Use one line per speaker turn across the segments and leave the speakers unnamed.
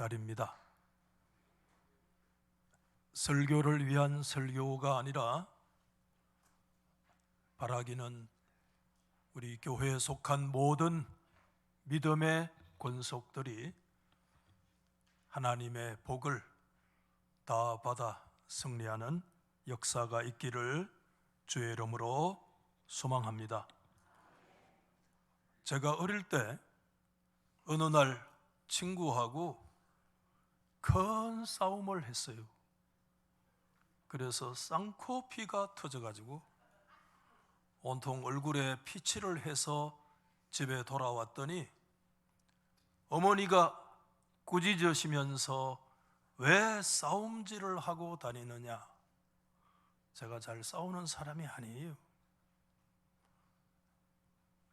달입니다. 설교를 위한 설교가 아니라 바라기는 우리 교회에 속한 모든 믿음의 권속들이 하나님의 복을 다 받아 승리하는 역사가 있기를 주의 이름으로 소망합니다. 제가 어릴 때 어느 날 친구하고 큰 싸움을 했어요. 그래서 쌍코피가 터져가지고 온통 얼굴에 피칠을 해서 집에 돌아왔더니 어머니가 꾸짖으시면서 왜 싸움질을 하고 다니느냐? 제가 잘 싸우는 사람이 아니에요.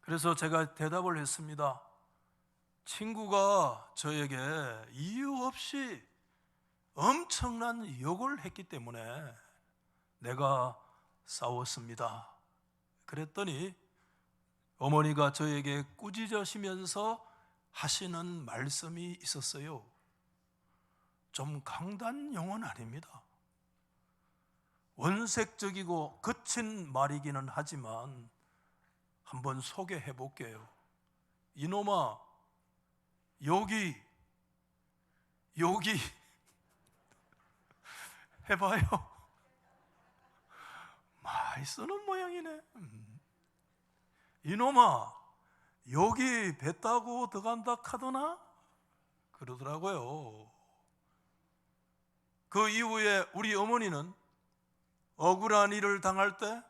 그래서 제가 대답을 했습니다. 친구가 저에게 이유 없이 엄청난 욕을 했기 때문에 내가 싸웠습니다. 그랬더니 어머니가 저에게 꾸짖으시면서 하시는 말씀이 있었어요. 좀 강단 용어는 아닙니다. 원색적이고 거친 말이기는 하지만 한번 소개해 볼게요. 이놈아, 여기 해봐요. 많이 쓰는 모양이네. 이놈아, 여기 배 타고 들어간다 카더나? 그러더라고요. 그 이후에 우리 어머니는 억울한 일을 당할 때,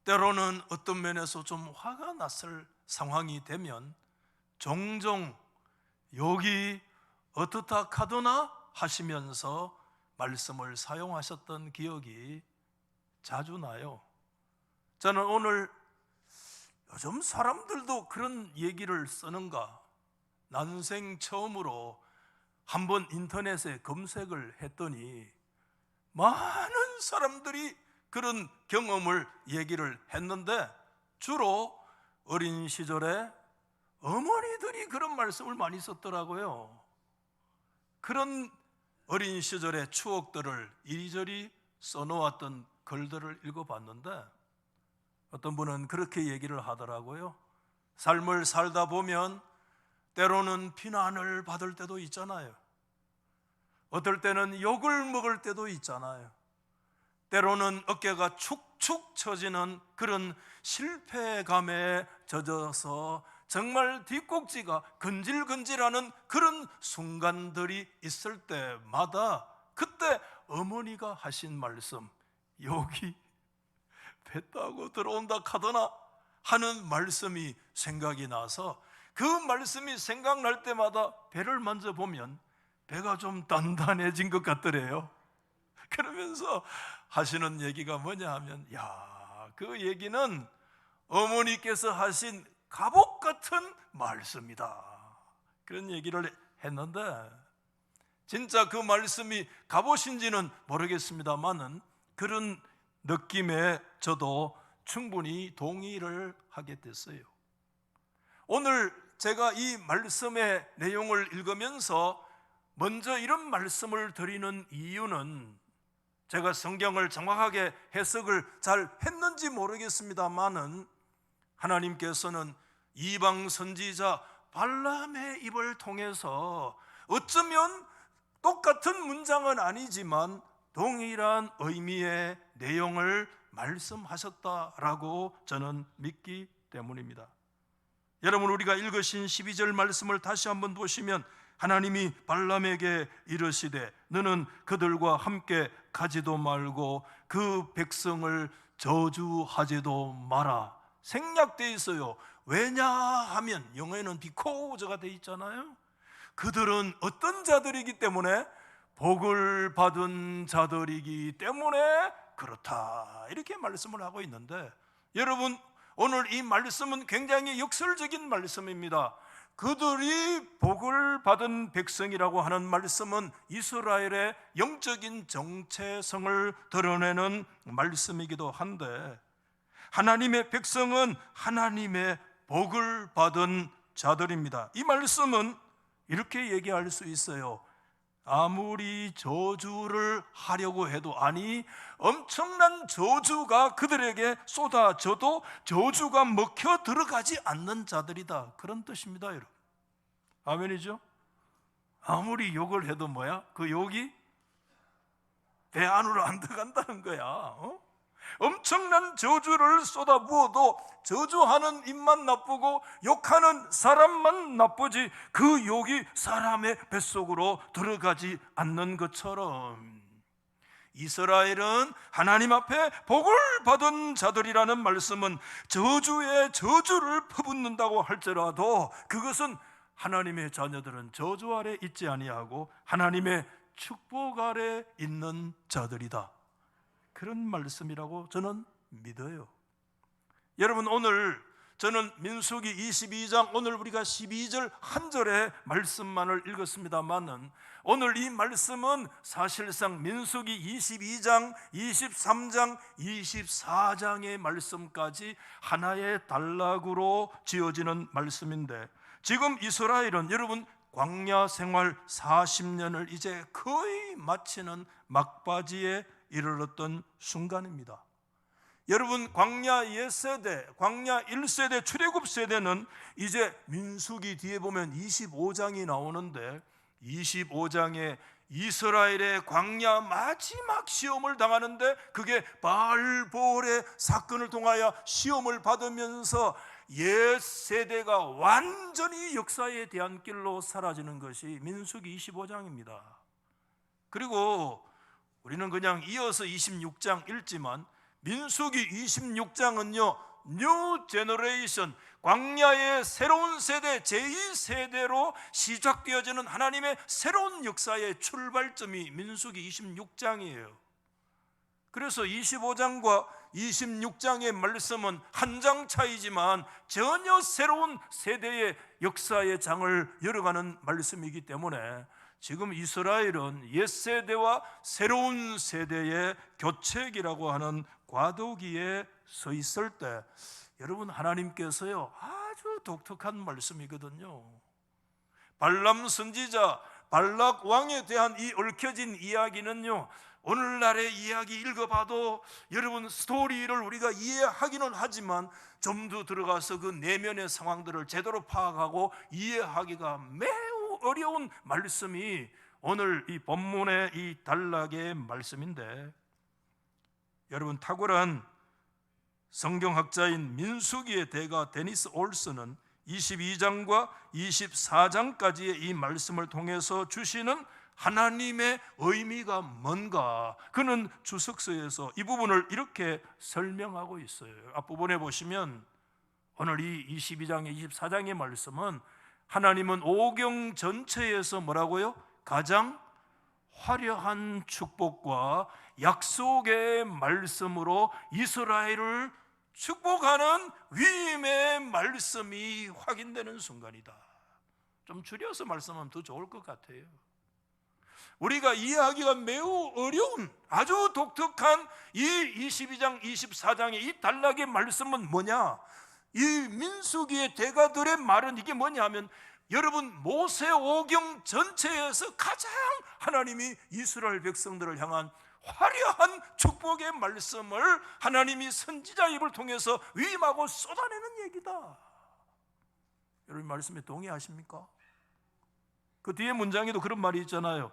때로는 어떤 면에서 좀 화가 났을 상황이 되면 종종 여기 어떻다 카더나 하시면서 말씀을 사용하셨던 기억이 자주 나요. 저는 오늘 요즘 사람들도 그런 얘기를 쓰는가? 난생 처음으로 한번 인터넷에 검색을 했더니 많은 사람들이 그런 경험을 얘기를 했는데 주로 어린 시절에 어머니들이 그런 말씀을 많이 썼더라고요. 그런 어린 시절의 추억들을 이리저리 써놓았던 글들을 읽어봤는데 어떤 분은 그렇게 얘기를 하더라고요. 삶을 살다 보면 때로는 비난을 받을 때도 있잖아요. 어떨 때는 욕을 먹을 때도 있잖아요. 때로는 어깨가 축축 처지는 그런 실패감에 젖어서 정말 뒷꼭지가 근질근질하는 그런 순간들이 있을 때마다 그때 어머니가 하신 말씀, 여기 배 타고 들어온다 카더나 하는 말씀이 생각이 나서 그 말씀이 생각날 때마다 배를 만져보면 배가 좀 단단해진 것 같더래요. 그러면서 하시는 얘기가 뭐냐 하면, 그 얘기는 어머니께서 하신 갑옷 같은 말씀이다, 그런 얘기를 했는데 진짜 그 말씀이 갑옷인지는 모르겠습니다만은 그런 느낌에 저도 충분히 동의를 하게 됐어요. 오늘 제가 이 말씀의 내용을 읽으면서 먼저 이런 말씀을 드리는 이유는 제가 성경을 정확하게 해석을 잘 했는지 모르겠습니다만은 하나님께서는 이방 선지자 발람의 입을 통해서 어쩌면 똑같은 문장은 아니지만 동일한 의미의 내용을 말씀하셨다라고 저는 믿기 때문입니다. 여러분, 우리가 읽으신 12절 말씀을 다시 한번 보시면 하나님이 발람에게 이르시되 너는 그들과 함께 가지도 말고 그 백성을 저주하지도 마라. 생략되어 있어요. 왜냐하면 영어에는 비코즈가 되어 있잖아요. 그들은 어떤 자들이기 때문에? 복을 받은 자들이기 때문에 그렇다, 이렇게 말씀을 하고 있는데, 여러분, 오늘 이 말씀은 굉장히 역설적인 말씀입니다. 그들이 복을 받은 백성이라고 하는 말씀은 이스라엘의 영적인 정체성을 드러내는 말씀이기도 한데, 하나님의 백성은 하나님의 복을 받은 자들입니다. 이 말씀은 이렇게 얘기할 수 있어요. 아무리 저주를 하려고 해도, 아니 엄청난 저주가 그들에게 쏟아져도 저주가 먹혀 들어가지 않는 자들이다, 그런 뜻입니다, 여러분. 아멘이죠? 아무리 욕을 해도 뭐야? 그 욕이 배 안으로 안 들어간다는 거야. 엄청난 저주를 쏟아부어도 저주하는 입만 나쁘고 욕하는 사람만 나쁘지 그 욕이 사람의 뱃속으로 들어가지 않는 것처럼 이스라엘은 하나님 앞에 복을 받은 자들이라는 말씀은 저주에 저주를 퍼붓는다고 할지라도 그것은 하나님의 자녀들은 저주 아래 있지 아니하고 하나님의 축복 아래 있는 자들이다, 그런 말씀이라고 저는 믿어요. 여러분, 오늘 저는 민수기 22장 오늘 우리가 12절 한 절의 말씀만을 읽었습니다만은 오늘 이 말씀은 사실상 민수기 22장, 23장, 24장의 말씀까지 하나의 단락으로 지어지는 말씀인데, 지금 이스라엘은 여러분 광야 생활 40년을 이제 거의 마치는 막바지에 이르렀던 순간입니다. 여러분, 광야 옛세대, 광야 1세대, 출애굽 세대는 이제 민수기 뒤에 보면 25장이 나오는데 25장에 이스라엘의 광야 마지막 시험을 당하는데 그게 바알볼의 사건을 통하여 시험을 받으면서 옛 세대가 완전히 역사에 대한 길로 사라지는 것이 민수기 25장입니다. 그리고 우리는 그냥 이어서 26장 읽지만 민수기 26장은요 뉴 제너레이션, 광야의 새로운 세대, 제2세대로 시작되어지는 하나님의 새로운 역사의 출발점이 민수기 26장이에요. 그래서 25장과 26장의 말씀은 한 장 차이지만 전혀 새로운 세대의 역사의 장을 열어가는 말씀이기 때문에 지금 이스라엘은 옛세대와 새로운 세대의 교체기라고 하는 과도기에 서 있을 때 여러분, 하나님께서요 아주 독특한 말씀이거든요. 발람 선지자, 발락 왕에 대한 이 얽혀진 이야기는요 오늘날의 이야기 읽어봐도 여러분 스토리를 우리가 이해하기는 하지만 좀 더 들어가서 그 내면의 상황들을 제대로 파악하고 이해하기가 매우 어려운 말씀이 오늘 이 본문의 이 단락의 말씀인데, 여러분 탁월한 성경학자인 민수기의 대가 데니스 올슨은 22장과 24장까지의 이 말씀을 통해서 주시는 하나님의 의미가 뭔가, 그는 주석서에서 이 부분을 이렇게 설명하고 있어요. 앞부분에 보시면 오늘 이 22장의 24장의 말씀은 하나님은 오경 전체에서 뭐라고요? 가장 화려한 축복과 약속의 말씀으로 이스라엘을 축복하는 위임의 말씀이 확인되는 순간이다. 좀 줄여서 말씀하면 더 좋을 것 같아요. 우리가 이해하기가 매우 어려운 아주 독특한 이 22장, 24장의 이 단락의 말씀은 뭐냐? 이 민수기의 대가들의 말은 이게 뭐냐 하면 여러분 모세 오경 전체에서 가장 하나님이 이스라엘 백성들을 향한 화려한 축복의 말씀을 하나님이 선지자 입을 통해서 위임하고 쏟아내는 얘기다. 여러분 말씀에 동의하십니까? 그 뒤에 문장에도 그런 말이 있잖아요.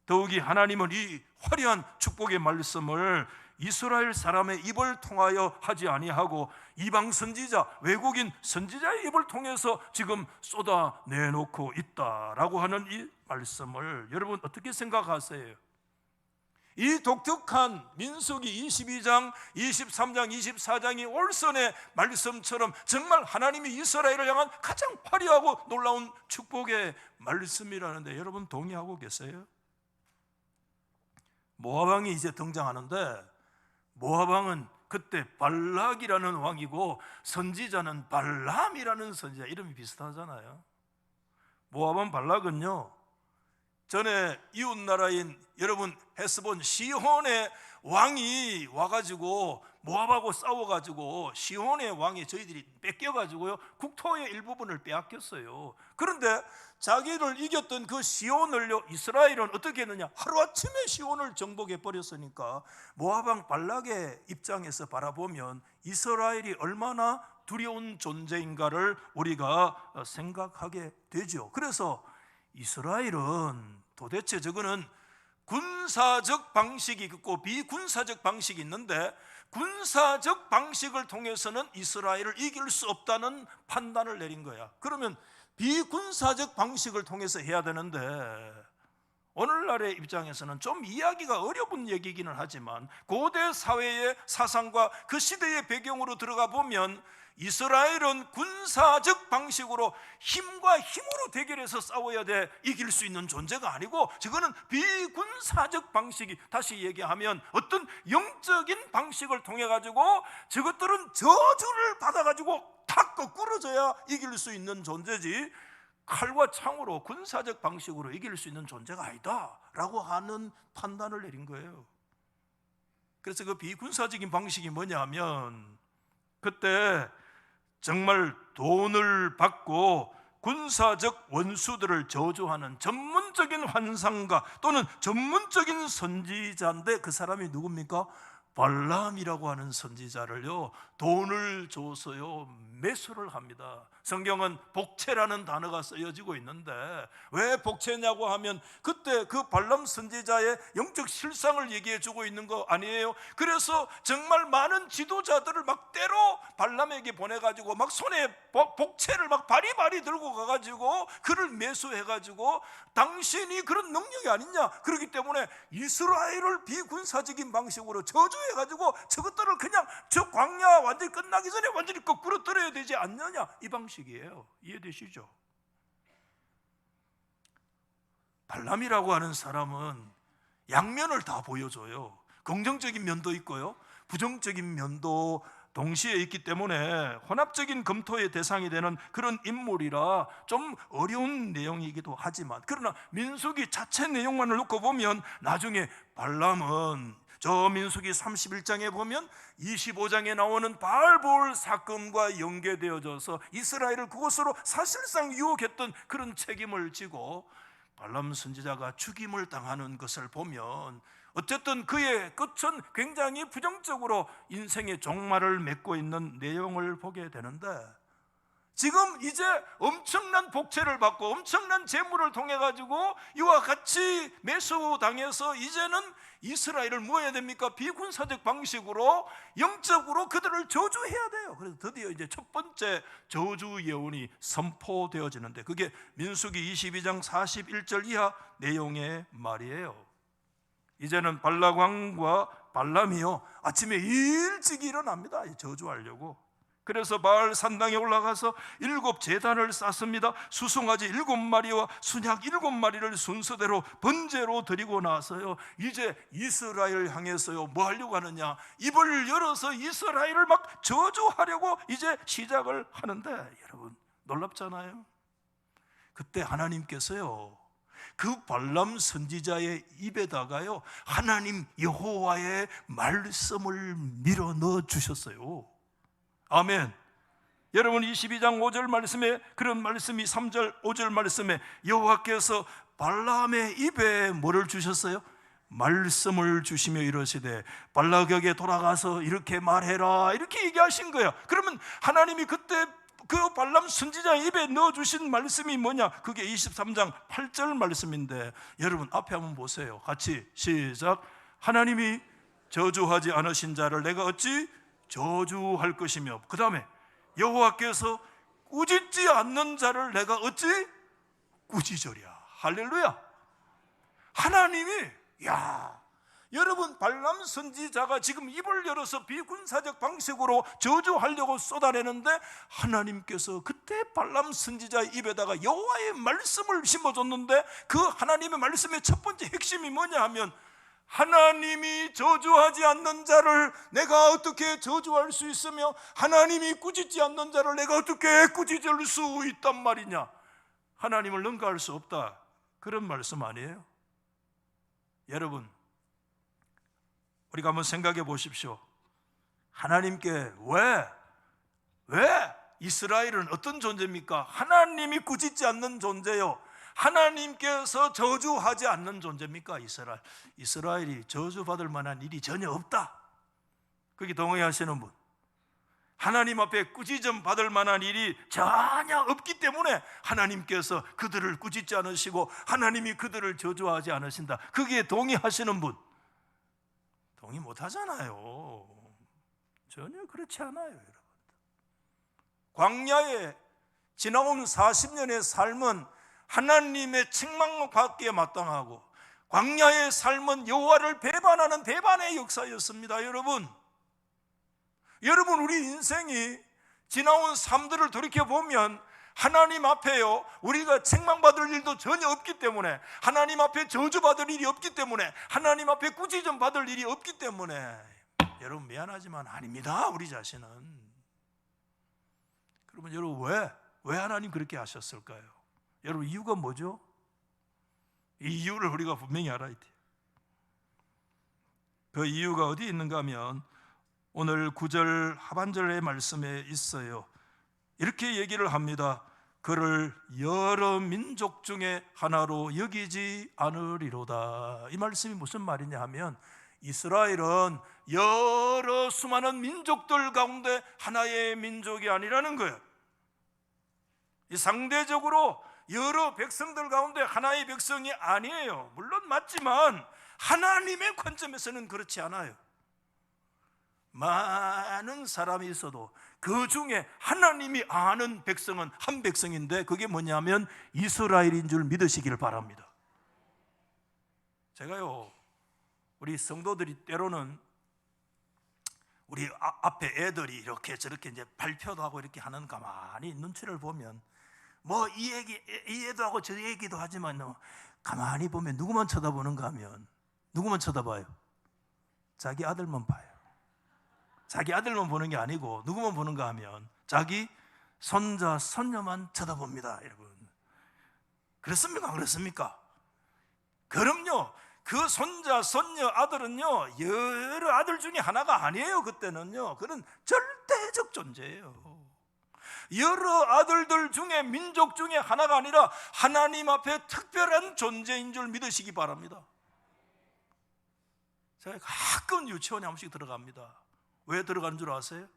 더욱이 하나님은 이 화려한 축복의 말씀을 이스라엘 사람의 입을 통하여 하지 아니하고 이방 선지자, 외국인 선지자의 입을 통해서 지금 쏟아내놓고 있다라고 하는 이 말씀을 여러분 어떻게 생각하세요? 이 독특한 민수기 22장, 23장, 24장이 올선의 말씀처럼 정말 하나님이 이스라엘을 향한 가장 화려하고 놀라운 축복의 말씀이라는데 여러분 동의하고 계세요? 모압왕이 이제 등장하는데 모압왕은 그때 발락이라는 왕이고 선지자는 발람이라는 선지자, 이름이 비슷하잖아요. 모압왕 발락은요 전에 이웃나라인 여러분 헤스본 시혼의 왕이 와가지고 모압하고 싸워가지고 시온의 왕이 저희들이 뺏겨가지고요 국토의 일부분을 빼앗겼어요. 그런데 자기를 이겼던 그 시온을요 이스라엘은 어떻게 했느냐, 하루아침에 시온을 정복해 버렸으니까 모압 왕 발락의 입장에서 바라보면 이스라엘이 얼마나 두려운 존재인가를 우리가 생각하게 되죠. 그래서 이스라엘은 도대체 저거는 군사적 방식이 있고 비군사적 방식이 있는데, 군사적 방식을 통해서는 이스라엘을 이길 수 없다는 판단을 내린 거야. 그러면 비군사적 방식을 통해서 해야 되는데, 오늘날의 입장에서는 좀 이해하기가 어려운 얘기이기는 하지만 고대 사회의 사상과 그 시대의 배경으로 들어가 보면 이스라엘은 군사적 방식으로 힘과 힘으로 대결해서 싸워야 돼 이길 수 있는 존재가 아니고, 저거는 비군사적 방식이, 다시 얘기하면 어떤 영적인 방식을 통해 가지고 저것들은 저주를 받아 가지고 탁 거꾸러져야 이길 수 있는 존재지, 칼과 창으로 군사적 방식으로 이길 수 있는 존재가 아니다라고 하는 판단을 내린 거예요. 그래서 그 비군사적인 방식이 뭐냐면, 그때 정말 돈을 받고 군사적 원수들을 저주하는 전문적인 환상가 또는 전문적인 선지자인데, 그 사람이 누굽니까? 발람이라고 하는 선지자를요 돈을 줘서요 매수를 합니다. 성경은 복채라는 단어가 쓰여지고 있는데, 왜 복채냐고 하면 그때 그 발람 선지자의 영적 실상을 얘기해 주고 있는 거 아니에요? 그래서 정말 많은 지도자들을 막 때로 발람에게 보내가지고 막 손에 복채를 막 바리바리 들고 가가지고 그를 매수해가지고 당신이 그런 능력이 아니냐, 그렇기 때문에 이스라엘을 비군사적인 방식으로 저주해가지고 저것들을 그냥 저 광야 완전히 끝나기 전에 완전히 거꾸로 떨어야 되지 않느냐, 이 방식이에요. 이해되시죠? 발람이라고 하는 사람은 양면을 다 보여줘요. 긍정적인 면도 있고요 부정적인 면도 동시에 있기 때문에 혼합적인 검토의 대상이 되는 그런 인물이라 좀 어려운 내용이기도 하지만, 그러나 민수기 자체 내용만을 놓고 보면 나중에 발람은 저 민수기 31장에 보면 25장에 나오는 바알볼 사건과 연계되어져서 이스라엘을 그곳으로 사실상 유혹했던 그런 책임을 지고 발람 선지자가 죽임을 당하는 것을 보면 어쨌든 그의 끝은 굉장히 부정적으로 인생의 종말을 맺고 있는 내용을 보게 되는데, 지금 이제 엄청난 복채를 받고 엄청난 재물을 통해 가지고 이와 같이 매수당해서 이제는 이스라엘을 뭐 해야 됩니까? 비군사적 방식으로 영적으로 그들을 저주해야 돼요. 그래서 드디어 이제 첫 번째 저주 예언이 선포되어지는데, 그게 민수기 22장 41절 이하 내용의 말이에요. 이제는 발락 왕과 발람이요 아침에 일찍 일어납니다. 저주하려고. 그래서 바알 산당에 올라가서 7 제단을 쌓습니다. 수송아지 7마리와 순양 7마리를 순서대로 번제로 드리고 나서요 이제 이스라엘 향해서요 뭐 하려고 하느냐, 입을 열어서 이스라엘을 막 저주하려고 이제 시작을 하는데, 여러분 놀랍잖아요. 그때 하나님께서요 그 발람 선지자의 입에다가요 하나님 여호와의 말씀을 밀어 넣어 주셨어요. 아멘. 여러분 22장 5절 말씀에 그런 말씀이 3절 5절 말씀에 여호와께서 발람의 입에 뭐를 주셨어요? 말씀을 주시며 이러시되 발락에게 돌아가서 이렇게 말해라, 이렇게 얘기하신 거야. 그러면 하나님이 그때 그 발람 선지자의 입에 넣어주신 말씀이 뭐냐? 그게 23장 8절 말씀인데, 여러분 앞에 한번 보세요. 같이 시작. 하나님이 저주하지 않으신 자를 내가 어찌 저주할 것이며, 그 다음에 여호와께서 꾸짖지 않는 자를 내가 어찌 꾸짖으랴. 할렐루야. 하나님이, 여러분 발람 선지자가 지금 입을 열어서 비군사적 방식으로 저주하려고 쏟아내는데, 하나님께서 그때 발람 선지자의 입에다가 여호와의 말씀을 심어줬는데, 그 하나님의 말씀의 첫 번째 핵심이 뭐냐 하면, 하나님이 저주하지 않는 자를 내가 어떻게 저주할 수 있으며 하나님이 꾸짖지 않는 자를 내가 어떻게 꾸짖을 수 있단 말이냐. 하나님을 능가할 수 없다, 그런 말씀 아니에요? 여러분 우리가 한번 생각해 보십시오. 하나님께 왜 이스라엘은 어떤 존재입니까? 하나님이 꾸짖지 않는 존재요, 하나님께서 저주하지 않는 존재입니까? 이스라엘이 저주받을 만한 일이 전혀 없다. 거기 동의하시는 분? 하나님 앞에 꾸짖음 받을 만한 일이 전혀 없기 때문에 하나님께서 그들을 꾸짖지 않으시고 하나님이 그들을 저주하지 않으신다. 거기에 동의하시는 분? 동의 못 하잖아요. 전혀 그렇지 않아요, 여러분. 광야에 지나온 40년의 삶은 하나님의 책망받기에 마땅하고, 광야의 삶은 여호와를 배반하는 배반의 역사였습니다. 여러분, 우리 인생이 지나온 삶들을 돌이켜보면 하나님 앞에요, 우리가 책망받을 일도 전혀 없기 때문에, 하나님 앞에 저주받을 일이 없기 때문에, 하나님 앞에 꾸짖음 받을 일이 없기 때문에, 여러분 미안하지만 아닙니다, 우리 자신은. 그러면 여러분 왜 하나님 그렇게 하셨을까요? 여러분 이유가 뭐죠? 이 이유를 우리가 분명히 알아야 돼요. 그 이유가 어디 있는가 하면 오늘 9절 하반절의 말씀에 있어요. 이렇게 얘기를 합니다. 그를 여러 민족 중에 하나로 여기지 않으리로다. 이 말씀이 무슨 말이냐 하면, 이스라엘은 여러 수많은 민족들 가운데 하나의 민족이 아니라는 거예요. 이 상대적으로 여러 백성들 가운데 하나의 백성이 아니에요. 물론 맞지만 하나님의 관점에서는 그렇지 않아요. 많은 사람이 있어도 그 중에 하나님이 아는 백성은 한 백성인데, 그게 뭐냐면 이스라엘인 줄 믿으시기를 바랍니다. 제가요, 우리 성도들이 때로는 우리 앞에 애들이 이렇게 저렇게 이제 발표도 하고 이렇게 하는 가만히 눈치를 보면, 뭐 이 얘기도 하고 저 얘기도 하지만 가만히 보면 누구만 쳐다보는가 하면, 누구만 쳐다봐요? 자기 아들만 봐요. 자기 아들만 보는 게 아니고 누구만 보는가 하면 자기 손자 손녀만 쳐다봅니다. 여러분, 그렇습니까? 안 그렇습니까? 그럼요, 그 손자 손녀 아들은요 여러 아들 중에 하나가 아니에요. 그때는요, 그는 절대적 존재예요. 여러 아들들 중에, 민족 중에 하나가 아니라 하나님 앞에 특별한 존재인 줄 믿으시기 바랍니다. 제가 가끔 유치원에 한 번씩 들어갑니다. 왜 들어가는 줄 아세요?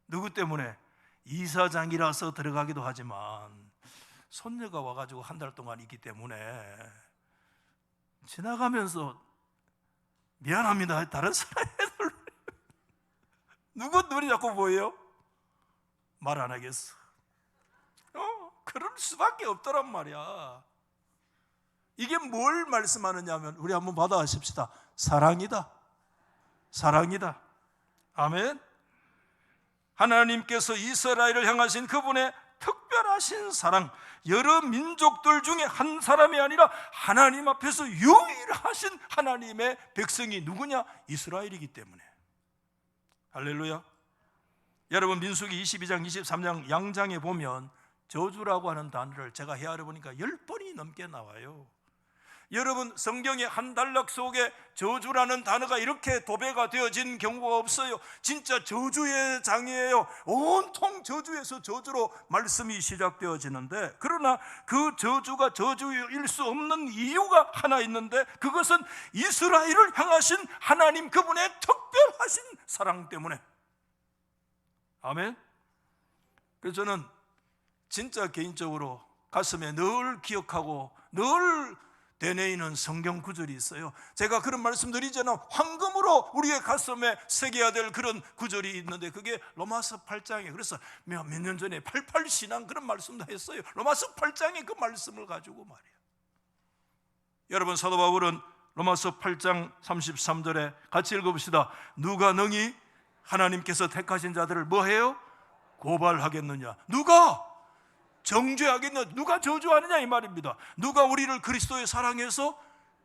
누구 때문에? 이사장이라서 들어가기도 하지만 손녀가 와가지고 한 달 동안 있기 때문에 지나가면서 미안합니다, 다른 사람 애들 누구 눈이 자꾸 보여요? 말 안 하겠어. 그럴 수밖에 없더란 말이야. 이게 뭘 말씀하느냐 하면, 우리 한번 받아하십시다. 사랑이다. 사랑이다. 아멘. 하나님께서 이스라엘을 향하신 그분의 특별하신 사랑, 여러 민족들 중에 한 사람이 아니라 하나님 앞에서 유일하신 하나님의 백성이 누구냐? 이스라엘이기 때문에. 할렐루야. 여러분, 민수기 22장 23장 양장에 보면 저주라고 하는 단어를 제가 헤아려 보니까 10번이 넘게 나와요. 여러분, 성경의 한 단락 속에 저주라는 단어가 이렇게 도배가 되어진 경우가 없어요. 진짜 저주의 장이에요. 온통 저주에서 저주로 말씀이 시작되어지는데, 그러나 그 저주가 저주일 수 없는 이유가 하나 있는데, 그것은 이스라엘을 향하신 하나님 그분의 특별하신 사랑 때문에. 아멘. 그래서 저는 진짜 개인적으로 가슴에 늘 기억하고 늘 되뇌이는 성경 구절이 있어요. 제가 그런 말씀드리잖아요. 황금으로 우리의 가슴에 새겨야 될 그런 구절이 있는데, 그게 로마서 8장에, 그래서 몇 년 전에 88신앙 그런 말씀도 했어요. 로마서 8장에 그 말씀을 가지고 말이에요. 여러분, 사도 바울은 로마서 8장 33절에 같이 읽어봅시다. 누가 능히 하나님께서 택하신 자들을 뭐해요? 고발하겠느냐? 누가? 정죄하겠느냐? 누가 저주하느냐? 이 말입니다. 누가 우리를 그리스도의 사랑에서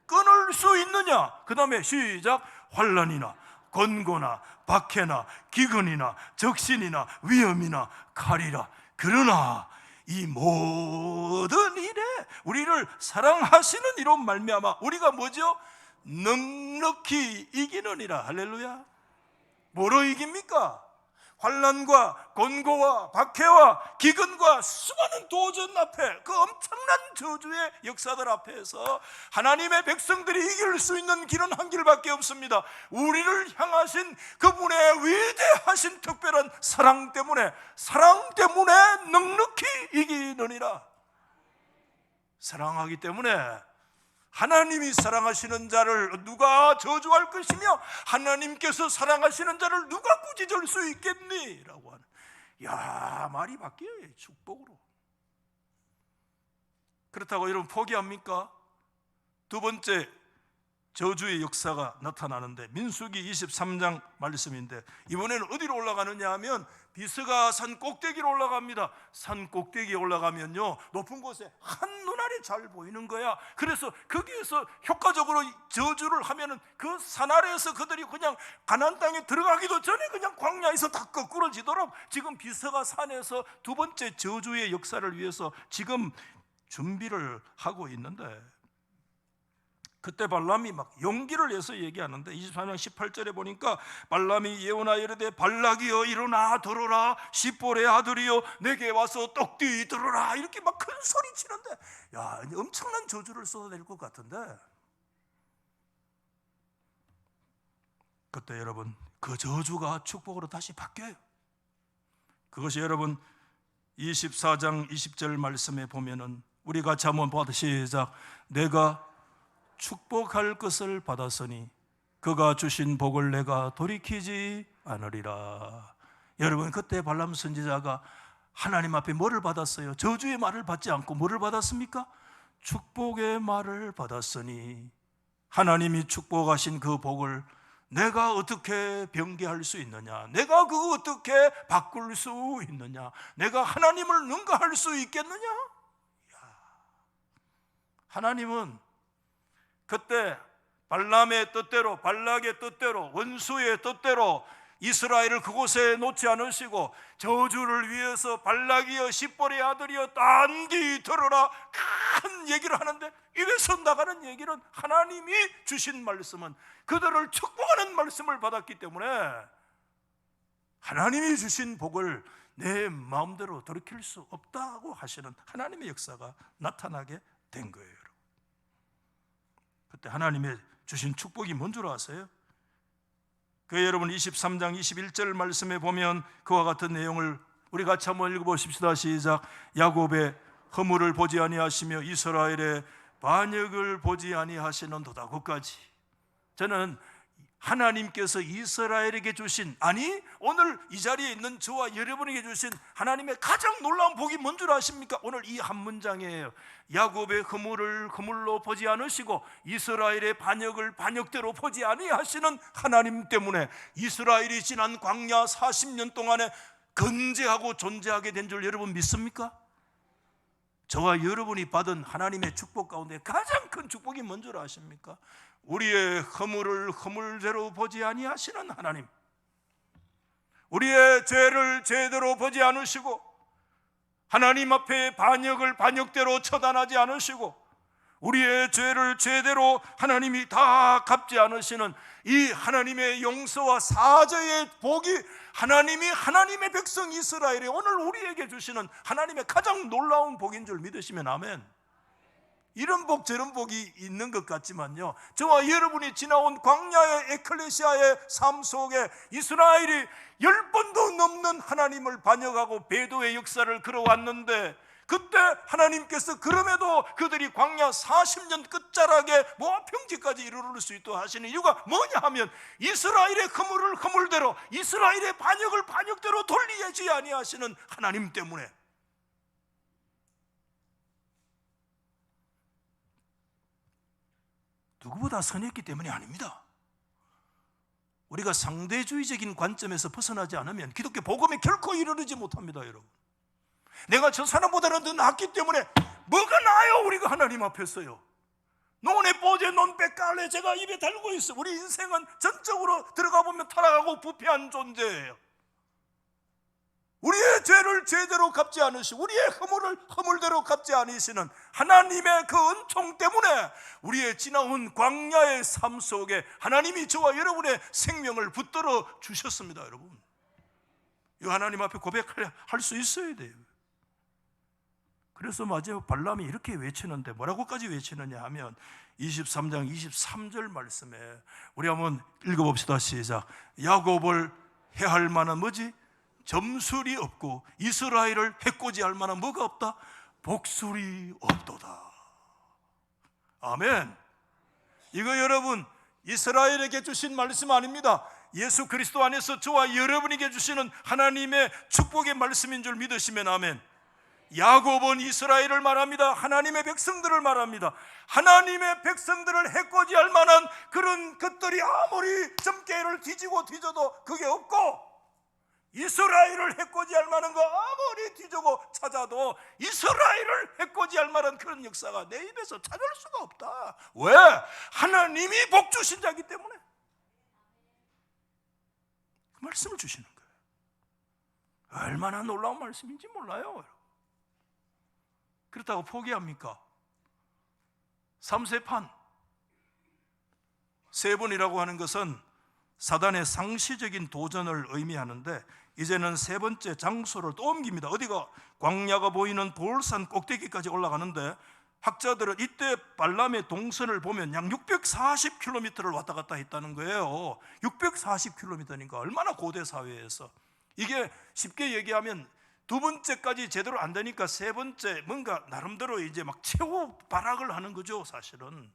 끊을 수 있느냐? 그 다음에 시작. 환난이나 권고나 박해나 기근이나 적신이나 위험이나 칼이라. 그러나 이 모든 일에 우리를 사랑하시는 이로 말미암아 우리가 뭐죠? 넉넉히 이기느니라. 할렐루야. 뭐로 이깁니까? 환난과 곤고와 박해와 기근과 수많은 도전 앞에, 그 엄청난 저주의 역사들 앞에서 하나님의 백성들이 이길 수 있는 길은 한 길밖에 없습니다. 우리를 향하신 그분의 위대하신 특별한 사랑 때문에 넉넉히 이기느니라. 사랑하기 때문에, 하나님이 사랑하시는 자를 누가 저주할 것이며 하나님께서 사랑하시는 자를 누가 꾸짖을 수 있겠니? 라고 하는, 야, 말이 바뀌어요. 축복으로. 그렇다고 여러분 포기합니까? 두 번째 저주의 역사가 나타나는데, 민수기 23장 말씀인데, 이번에는 어디로 올라가느냐 하면 비스가 산 꼭대기로 올라갑니다. 산 꼭대기에 올라가면요, 높은 곳에 한눈알이 잘 보이는 거야. 그래서 거기에서 효과적으로 저주를 하면은 그 산 아래에서 그들이 그냥 가나안 땅에 들어가기도 전에 그냥 광야에서 다 거꾸러지도록 지금 비스가 산에서 두 번째 저주의 역사를 위해서 지금 준비를 하고 있는데, 그때 발람이 막 용기를 내서 얘기하는데 23장 18절에 보니까 발람이 예언하여 이르되 발락이여 일어나 들어라, 십볼의 아들이여 내게 와서 똑띠 들어라, 이렇게 막 큰 소리 치는데, 야, 엄청난 저주를 쏟아낼 것 같은데, 그때 여러분 그 저주가 축복으로 다시 바뀌어요. 그것이 여러분 24장 20절 말씀에 보면은, 우리 같이 한번 봐도 시작. 내가 축복할 것을 받았으니 그가 주신 복을 내가 돌이키지 않으리라. 여러분, 그때 발람 선지자가 하나님 앞에 뭐를 받았어요? 저주의 말을 받지 않고 뭐를 받았습니까? 축복의 말을 받았으니, 하나님이 축복하신 그 복을 내가 어떻게 변개할 수 있느냐? 내가 그거 어떻게 바꿀 수 있느냐? 내가 하나님을 능가할 수 있겠느냐? 하나님은 그때 발람의 뜻대로, 발락의 뜻대로, 원수의 뜻대로 이스라엘을 그곳에 놓지 않으시고, 저주를 위해서 발락이여 십볼의 아들이여 딴 뒤 들어라, 큰 얘기를 하는데, 입에서 나가는 얘기는 하나님이 주신 말씀은 그들을 축복하는 말씀을 받았기 때문에 하나님이 주신 복을 내 마음대로 돌이킬 수 없다고 하시는 하나님의 역사가 나타나게 된 거예요. 그때 하나님의 주신 축복이 뭔 줄 아세요? 그 여러분 23장 21절 말씀에 보면 그와 같은 내용을 우리 같이 한번 읽어보십시다. 시작. 야곱의 허물을 보지 아니하시며 이스라엘의 반역을 보지 아니하시는도다. 거기까지. 저는 하나님께서 이스라엘에게 주신, 아니 오늘 이 자리에 있는 저와 여러분에게 주신 하나님의 가장 놀라운 복이 뭔 줄 아십니까? 오늘 이 한 문장이에요. 야곱의 허물을 허물로 보지 않으시고 이스라엘의 반역을 반역대로 보지 아니하시는 하나님 때문에 이스라엘이 지난 광야 40년 동안에 건재하고 존재하게 된 줄 여러분 믿습니까? 저와 여러분이 받은 하나님의 축복 가운데 가장 큰 축복이 뭔 줄 아십니까? 우리의 허물을 허물대로 보지 아니하시는 하나님, 우리의 죄를 죄대로 보지 않으시고 하나님 앞에 반역을 반역대로 처단하지 않으시고 우리의 죄를 죄대로 하나님이 다 갚지 않으시는 이 하나님의 용서와 사죄의 복이 하나님이 하나님의 백성 이스라엘이 오늘 우리에게 주시는 하나님의 가장 놀라운 복인 줄 믿으시면 아멘. 이런 복 저런 복이 있는 것 같지만요, 저와 여러분이 지나온 광야의 에클레시아의 삶 속에 이스라엘이 10번도 넘는 하나님을 반역하고 배도의 역사를 걸어왔는데, 그때 하나님께서 그럼에도 그들이 광야 40년 끝자락에 모압 평지까지 이르를 수 있도록 하시는 이유가 뭐냐 하면, 이스라엘의 허물을 허물대로, 이스라엘의 반역을 반역대로 돌리지 아니하시는 하나님 때문에. 누구보다 선했기 때문이 아닙니다. 우리가 상대주의적인 관점에서 벗어나지 않으면 기독교 복음에 결코 이르르지 못합니다. 여러분, 내가 저 사람보다는 더 낫기 때문에 뭐가 나아요? 우리가 하나님 앞에서요. 논에 뽀제 논 빽깔래 제가 입에 달고 있어. 우리 인생은 전적으로 들어가 보면 타락하고 부패한 존재예요. 우리의 죄를 죄대로 갚지 않으시고 우리의 허물을 허물대로 갚지 않으시는 하나님의 그 은총 때문에 우리의 지나온 광야의 삶 속에 하나님이 저와 여러분의 생명을 붙들어 주셨습니다. 여러분, 이 하나님 앞에 고백할 수 있어야 돼요. 그래서 마지막 발람이 이렇게 외치는데 뭐라고까지 외치느냐 하면 23장 23절 말씀에 우리 한번 읽어봅시다. 시작. 야곱을 해할 만한 뭐지? 점술이 없고 이스라엘을 해코지할 만한 뭐가 없다? 복술이 없도다. 아멘. 이거 여러분 이스라엘에게 주신 말씀 아닙니다. 예수 그리스도 안에서 저와 여러분에게 주시는 하나님의 축복의 말씀인 줄 믿으시면 아멘. 야곱은 이스라엘을 말합니다. 하나님의 백성들을 말합니다. 하나님의 백성들을 해코지할 만한 그런 것들이 아무리 점괘를 뒤지고 뒤져도 그게 없고, 이스라엘을 해코지할 만한 거 아무리 뒤져고 찾아도 이스라엘을 해코지할 만한 그런 역사가 내 입에서 찾을 수가 없다. 왜? 하나님이 복 주신 자이기 때문에 그 말씀을 주시는 거예요. 얼마나 놀라운 말씀인지 몰라요. 그렇다고 포기합니까? 3세판 세 번이라고 하는 것은 사단의 상시적인 도전을 의미하는데 이제는 세 번째 장소를 또 옮깁니다. 어디가? 광야가 보이는 볼산 꼭대기까지 올라가는데 학자들은 이때 발람의 동선을 보면 약 640km를 왔다 갔다 했다는 거예요. 640km니까 얼마나 고대 사회에서. 이게 쉽게 얘기하면 두 번째까지 제대로 안 되니까 세 번째 뭔가 나름대로 이제 막 최후 발악을 하는 거죠, 사실은.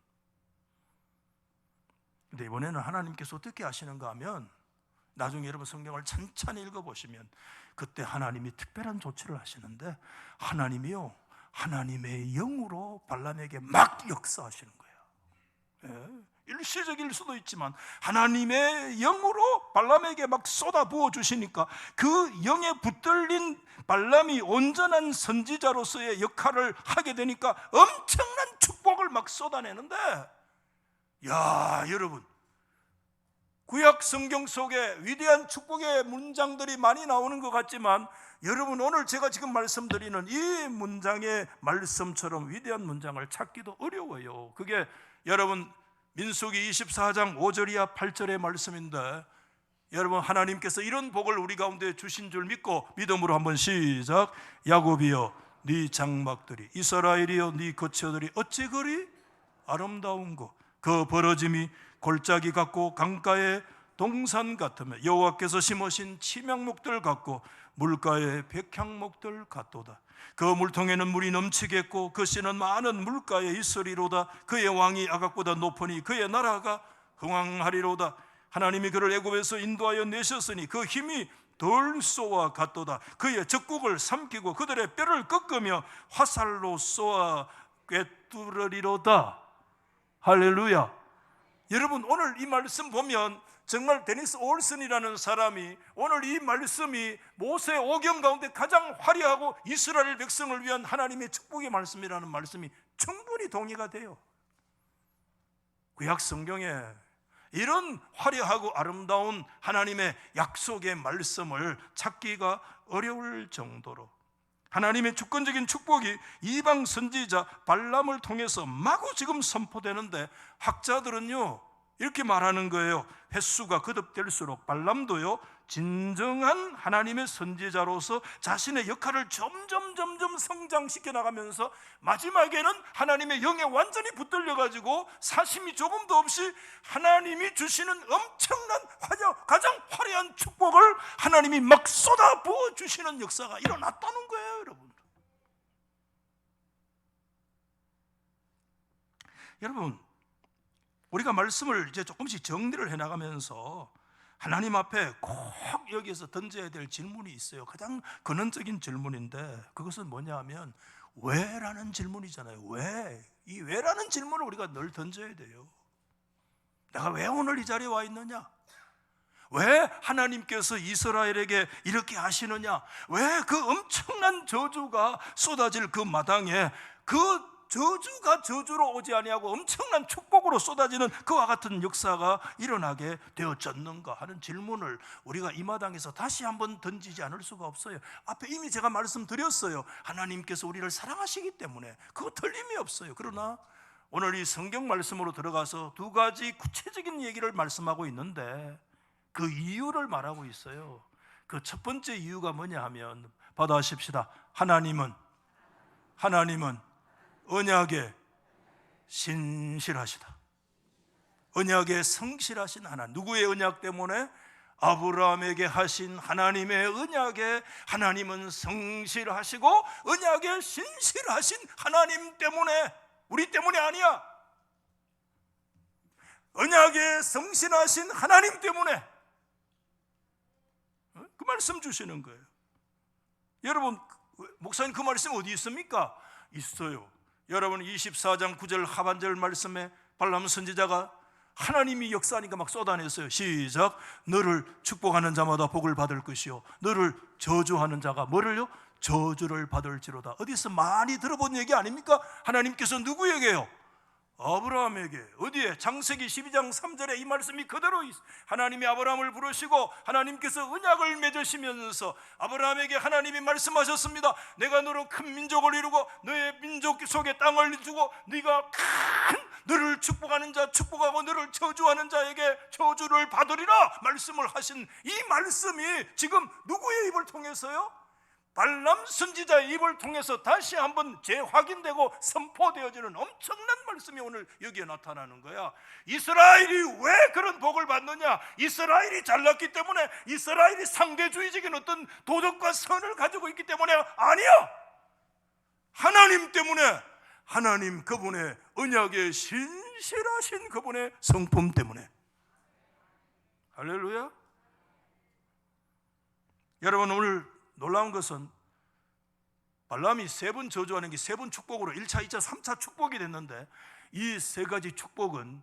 근데 이번에는 하나님께서 어떻게 하시는가 하면 나중에 여러분 성경을 천천히 읽어보시면 그때 하나님이 특별한 조치를 하시는데 하나님이요, 하나님의 영으로 발람에게 막 역사하시는 거예요. 예, 일시적일 수도 있지만 하나님의 영으로 발람에게 막 쏟아 부어 주시니까 그 영에 붙들린 발람이 온전한 선지자로서의 역할을 하게 되니까 엄청난 축복을 막 쏟아내는데, 야, 여러분, 구약 성경 속에 위대한 축복의 문장들이 많이 나오는 것 같지만 여러분, 오늘 제가 지금 말씀드리는 이 문장의 말씀처럼 위대한 문장을 찾기도 어려워요. 그게 여러분 민수기 24장 5절이야 8절의 말씀인데, 여러분 하나님께서 이런 복을 우리 가운데 주신 줄 믿고 믿음으로 한번 시작. 야곱이여 네 장막들이, 이스라엘이여 네 거처들이 어찌 그리 아름다운고, 그 벌어짐이 골짜기 같고 강가의 동산 같으며 여호와께서 심으신 침향목들 같고 물가의 백향목들 같도다. 그 물통에는 물이 넘치겠고 그 씨는 많은 물가에 있으리로다. 그의 왕이 아각보다 높으니 그의 나라가 흥왕하리로다. 하나님이 그를 애굽에서 인도하여 내셨으니 그 힘이 덜소와 같도다. 그의 적국을 삼키고 그들의 뼈를 꺾으며 화살로 쏘아 꿰뚫으리로다. 할렐루야. 여러분, 오늘 이 말씀 보면 정말 데니스 올슨이라는 사람이 오늘 이 말씀이 모세 오경 가운데 가장 화려하고 이스라엘 백성을 위한 하나님의 축복의 말씀이라는 말씀이 충분히 동의가 돼요. 구약 성경에 이런 화려하고 아름다운 하나님의 약속의 말씀을 찾기가 어려울 정도로 하나님의 주권적인 축복이 이방 선지자 발람을 통해서 마구 지금 선포되는데, 학자들은요 이렇게 말하는 거예요. 횟수가 거듭될수록 발람도요 진정한 하나님의 선지자로서 자신의 역할을 점점 성장시켜 나가면서 마지막에는 하나님의 영에 완전히 붙들려 가지고 사심이 조금도 없이 하나님이 주시는 엄청난 가장 화려한 축복을 하나님이 막 쏟아 부어 주시는 역사가 일어났다는 거예요, 여러분. 여러분, 우리가 말씀을 이제 조금씩 정리를 해나가면서 하나님 앞에 꼭 여기에서 던져야 될 질문이 있어요. 가장 근원적인 질문인데 그것은 뭐냐 하면 왜라는 질문이잖아요. 왜? 이 왜라는 질문을 우리가 늘 던져야 돼요. 내가 왜 오늘 이 자리에 와 있느냐? 왜 하나님께서 이스라엘에게 이렇게 하시느냐? 왜 그 엄청난 저주가 쏟아질 그 마당에 그 저주가 저주로 오지 아니하고 엄청난 축복으로 쏟아지는 그와 같은 역사가 일어나게 되어졌는가 하는 질문을 우리가 이 마당에서 다시 한번 던지지 않을 수가 없어요. 앞에 이미 제가 말씀드렸어요. 하나님께서 우리를 사랑하시기 때문에 그거 틀림이 없어요. 그러나 오늘 이 성경 말씀으로 들어가서 두 가지 구체적인 얘기를 말씀하고 있는데 그 이유를 말하고 있어요. 그 첫 번째 이유가 뭐냐 하면 받아하십시다. 하나님은 언약에 신실하시다. 언약에 성실하신 하나님. 누구의 언약 때문에? 아브라함에게 하신 하나님의 언약에 하나님은 성실하시고 언약에 신실하신 하나님 때문에, 우리 때문이 아니야. 언약에 성실하신 하나님 때문에 그 말씀 주시는 거예요. 여러분, 목사님 그 말씀 어디 있습니까? 있어요. 여러분 24장 9절 하반절 말씀에 발람 선지자가 하나님이 역사하니까 막 쏟아냈어요. 시작. 너를 축복하는 자마다 복을 받을 것이요 너를 저주하는 자가 뭐를요? 저주를 받을지로다. 어디서 많이 들어본 얘기 아닙니까? 하나님께서 누구에게요? 아브라함에게. 어디에? 창세기 12장 3절에 이 말씀이 그대로 있어요. 하나님이 아브라함을 부르시고 하나님께서 언약을 맺으시면서 아브라함에게 하나님이 말씀하셨습니다. 내가 너로 큰 민족을 이루고 너의 민족 속에 땅을 주고 네가 너를 축복하는 자 축복하고 너를 저주하는 자에게 저주를 받으리라 말씀을 하신 이 말씀이 지금 누구의 입을 통해서요? 발람 선지자의 입을 통해서 다시 한번 재확인되고 선포되어지는 엄청난 말씀이 오늘 여기에 나타나는 거야. 이스라엘이 왜 그런 복을 받느냐? 이스라엘이 잘났기 때문에, 이스라엘이 상대주의적인 어떤 도덕과 선을 가지고 있기 때문에 아니야. 하나님 때문에, 하나님 그분의 언약에 신실하신 그분의 성품 때문에. 할렐루야. 여러분, 오늘 놀라운 것은 발람이 세 번 저주하는 게 세 번 축복으로 1차, 2차, 3차 축복이 됐는데 이 세 가지 축복은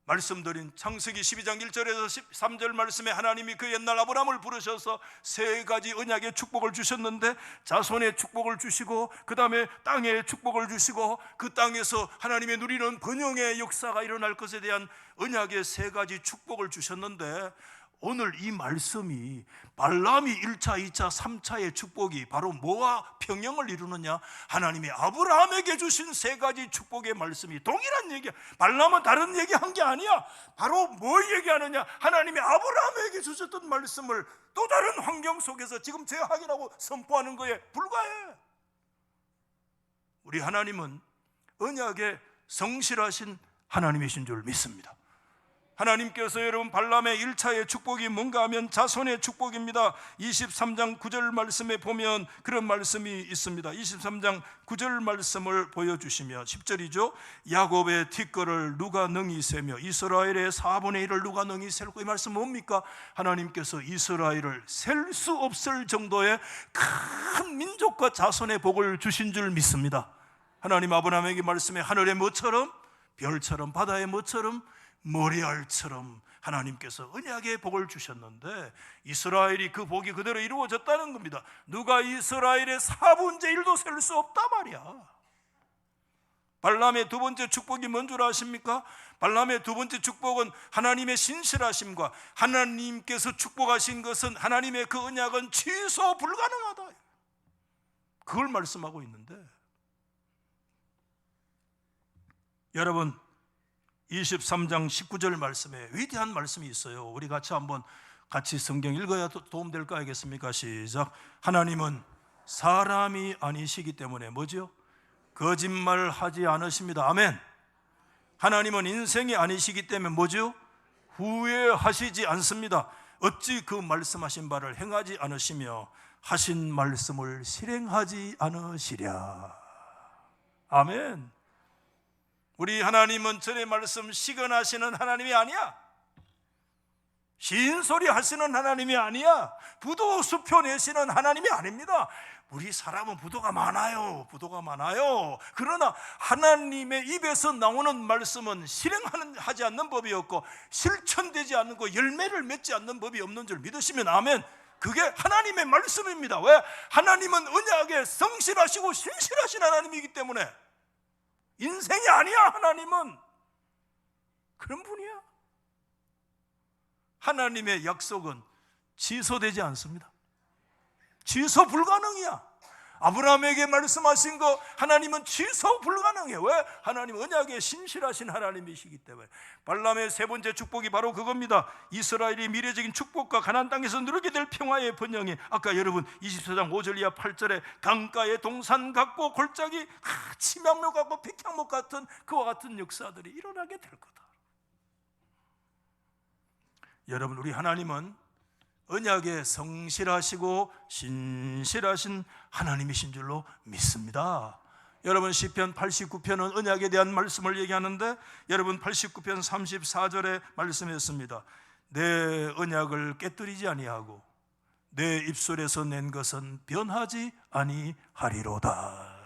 말씀드린 창세기 12장 1절에서 13절 말씀에 하나님이 그 옛날 아브라함을 부르셔서 세 가지 언약의 축복을 주셨는데 자손의 축복을 주시고 그 다음에 땅의 축복을 주시고 그 땅에서 하나님의 누리는 번영의 역사가 일어날 것에 대한 언약의 세 가지 축복을 주셨는데 오늘 이 말씀이 발람이 1차, 2차, 3차의 축복이 바로 뭐와 평형을 이루느냐? 하나님이 아브라함에게 주신 세 가지 축복의 말씀이 동일한 얘기야. 발람은 다른 얘기한 게 아니야. 바로 뭘 얘기하느냐? 하나님이 아브라함에게 주셨던 말씀을 또 다른 환경 속에서 지금 재확인하고 선포하는 거에 불과해. 우리 하나님은 언약에 성실하신 하나님이신 줄 믿습니다. 하나님께서 여러분 발람의 1차의 축복이 뭔가 하면 자손의 축복입니다. 23장 9절 말씀에 보면 그런 말씀이 있습니다. 23장 9절 말씀을 보여주시면 10절이죠. 야곱의 티끌을 누가 능히 세며 이스라엘의 4분의 1을 누가 능히 셀고. 이 말씀 뭡니까? 하나님께서 이스라엘을 셀 수 없을 정도의 큰 민족과 자손의 복을 주신 줄 믿습니다. 하나님 아브라함에게 말씀해 하늘의 뭐처럼, 별처럼, 바다의 뭐처럼, 모리알처럼 하나님께서 언약의 복을 주셨는데 이스라엘이 그 복이 그대로 이루어졌다는 겁니다. 누가 이스라엘의 4분의 1도 셀 수 없다 말이야. 발람의 두 번째 축복이 뭔 줄 아십니까? 발람의 두 번째 축복은 하나님의 신실하심과 하나님께서 축복하신 것은 하나님의 그 언약은 취소 불가능하다. 그걸 말씀하고 있는데 여러분 23장 19절 말씀에 위대한 말씀이 있어요. 우리 같이 성경 읽어야 도움될 거 아니겠습니까? 시작. 하나님은 사람이 아니시기 때문에 뭐죠? 거짓말하지 않으십니다. 아멘. 하나님은 인생이 아니시기 때문에 뭐죠? 후회하시지 않습니다. 어찌 그 말씀하신 바를 행하지 않으시며 하신 말씀을 실행하지 않으시랴. 아멘. 우리 하나님은 전의 말씀 시건하시는 하나님이 아니야. 긴 소리 하시는 하나님이 아니야. 부도 수표 내시는 하나님이 아닙니다. 우리 사람은 부도가 많아요. 그러나 하나님의 입에서 나오는 말씀은 실행하지 않는 법이 없고 실천되지 않고 열매를 맺지 않는 법이 없는 줄 믿으시면 아멘. 그게 하나님의 말씀입니다. 왜? 하나님은 언약에 성실하시고 신실하신 하나님이기 때문에. 인생이 아니야. 하나님은 그런 분이야. 하나님의 약속은 취소되지 않습니다. 취소 불가능이야. 아브라함에게 말씀하신 거 하나님은 취소 불가능해요. 왜? 하나님 언약에 신실하신 하나님이시기 때문에. 발람의 세 번째 축복이 바로 그겁니다. 이스라엘이 미래적인 축복과 가나안 땅에서 누리게 될 평화의 번영이, 아까 여러분 24장 5절 이하 8절에 강가에 동산 같고 골짜기 침향목 같고 백향목 같은 그와 같은 역사들이 일어나게 될 거다. 여러분, 우리 하나님은 언약에 성실하시고 신실하신 하나님이신 줄로 믿습니다. 여러분, 시편 89편은 언약에 대한 말씀을 얘기하는데, 여러분 89편 34절에 말씀했습니다. 내 언약을 깨뜨리지 아니하고 내 입술에서 낸 것은 변하지 아니하리로다.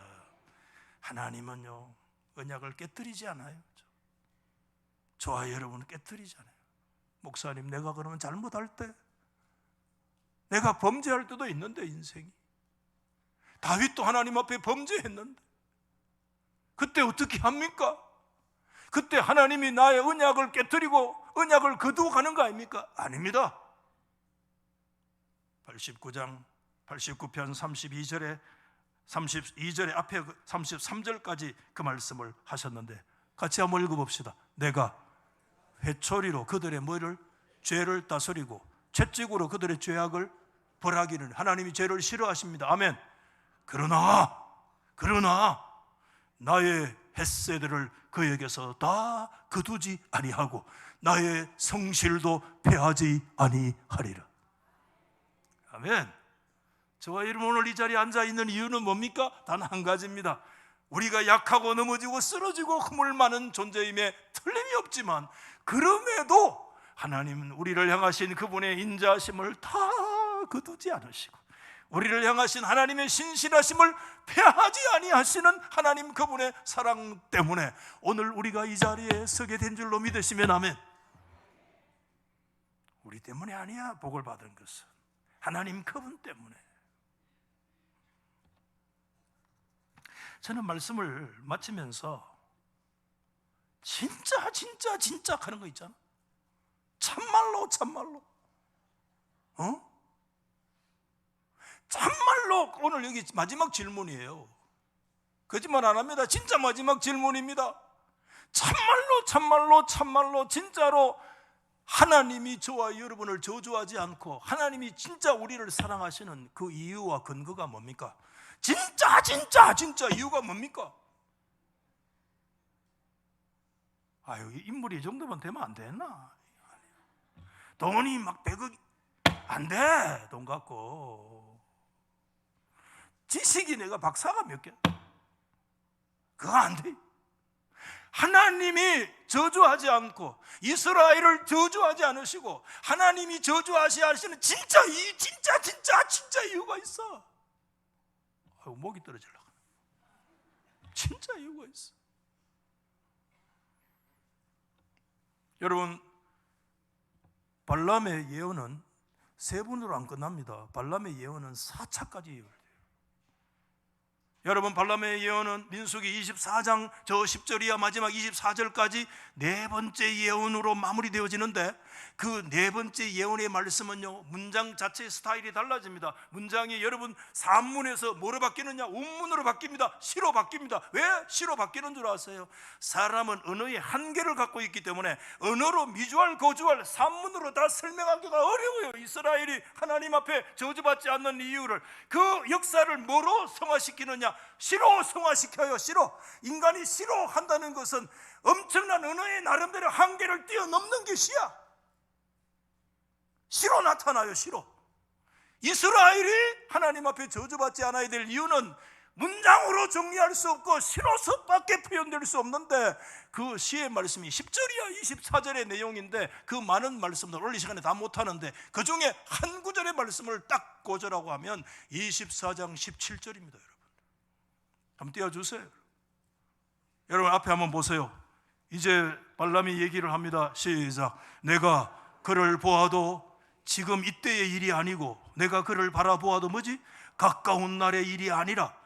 하나님은요, 언약을 깨뜨리지 않아요. 저와 여러분은 깨뜨리지 않아요. 목사님, 내가 그러면 잘못할 때, 내가 범죄할 때도 있는데, 인생이 다윗도 하나님 앞에 범죄했는데 그때 어떻게 합니까? 그때 하나님이 나의 언약을 깨뜨리고 언약을 거두고 가는 거 아닙니까? 아닙니다. 89편 32절에 앞에 33절까지 그 말씀을 하셨는데, 같이 한번 읽어봅시다. 내가 회초리로 그들의 뭐를? 죄를 다스리고 채찍으로 그들의 죄악을 벌하기는. 하나님이 죄를 싫어하십니다. 아멘. 그러나 나의 햇새들을 그에게서 다 거두지 아니하고 나의 성실도 패하지 아니하리라. 아멘. 저와 여러분 오늘 이 자리에 앉아 있는 이유는 뭡니까? 단 한 가지입니다. 우리가 약하고 넘어지고 쓰러지고 허물 많은 존재임에 틀림이 없지만, 그럼에도 하나님은 우리를 향하신 그분의 인자하심을 다 거두지 않으시고 우리를 향하신 하나님의 신실하심을 패하지 아니하시는 하나님 그분의 사랑 때문에 오늘 우리가 이 자리에 서게 된 줄로 믿으시면 아멘. 우리 때문에 아니야. 복을 받은 것은 하나님 그분 때문에. 저는 말씀을 마치면서 진짜 하는 거 있잖아. 참말로 참말로 오늘 여기 마지막 질문이에요. 거짓말 안 합니다. 진짜 마지막 질문입니다. 참말로 진짜로 하나님이 저와 여러분을 저주하지 않고 하나님이 진짜 우리를 사랑하시는 그 이유와 근거가 뭡니까? 진짜 이유가 뭡니까? 아유, 인물이 이 정도만 되면 안 되나? 돈이 막 100억 안 돼. 돈 갖고 지식이 내가 박사가 몇 개, 그거 안 돼. 하나님이 저주하지 않고 이스라엘을 저주하지 않으시고 하나님이 저주하시는 진짜 이유가 있어. 아이고, 목이 떨어지려고. 진짜 이유가 있어. 여러분, 발람의 예언은 세 분으로 안 끝납니다. 발람의 예언은 4차까지 예언돼요. 여러분, 발람의 예언은 민수기 24장 저 10절 이하 마지막 24절까지 네 번째 예언으로 마무리되어지는데, 그 네 번째 예언의 말씀은요, 문장 자체의 스타일이 달라집니다. 문장이 여러분 산문에서 뭐로 바뀌느냐? 운문으로 바뀝니다. 시로 바뀝니다. 왜 시로 바뀌는 줄 아세요? 사람은 언어의 한계를 갖고 있기 때문에 언어로 미주알 거주알 산문으로 다 설명하기가 어려워요. 이스라엘이 하나님 앞에 저주받지 않는 이유를, 그 역사를 뭐로 성화시키느냐? 시로 성화시켜요. 시로. 인간이 시로 한다는 것은 엄청난 언어의 나름대로 한계를 뛰어넘는 게 시야. 시로 나타나요. 시로. 이스라엘이 하나님 앞에 저주받지 않아야 될 이유는 문장으로 정리할 수 없고 시로서밖에 표현될 수 없는데, 그 시의 말씀이 10절이야 24절의 내용인데 그 많은 말씀들 오늘 이 시간에 다 못하는데 그 중에 한 구절의 말씀을 딱 꽂으라고 하면 24장 17절입니다. 여러분 한번 띄워주세요. 여러분 앞에 한번 보세요. 이제 발람이 얘기를 합니다. 시작. 내가 그를 보아도 지금 이때의 일이 아니고 내가 그를 바라보아도 뭐지? 가까운 날의 일이 아니라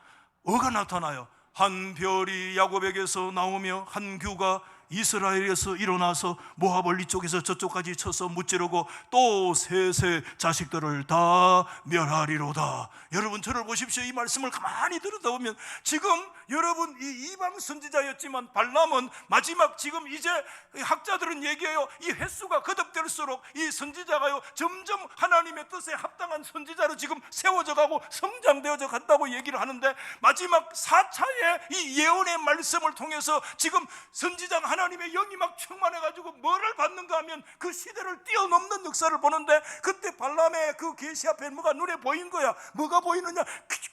뭐가 나타나요? 한 별이 야곱에게서 나오며 한 규가 이스라엘에서 일어나서 모압을 이쪽에서 저쪽까지 쳐서 무찌르고 또 셋의 자식들을 다 멸하리로다. 여러분, 저를 보십시오. 이 말씀을 가만히 들여다보면 지금 여러분, 이 이방 선지자였지만 발람은 마지막, 지금 이제 학자들은 얘기해요. 이 횟수가 거듭될수록 이 선지자가요 점점 하나님의 뜻에 합당한 선지자로 지금 세워져 가고 성장되어져 간다고 얘기를 하는데, 마지막 4차의 이 예언의 말씀을 통해서 지금 선지자가 하나님의 영이 막 충만해가지고 뭐를 받는가 하면 그 시대를 뛰어넘는 역사를 보는데, 그때 발람의 그 계시 앞에 뭐가 눈에 보인 거야. 뭐가 보이느냐?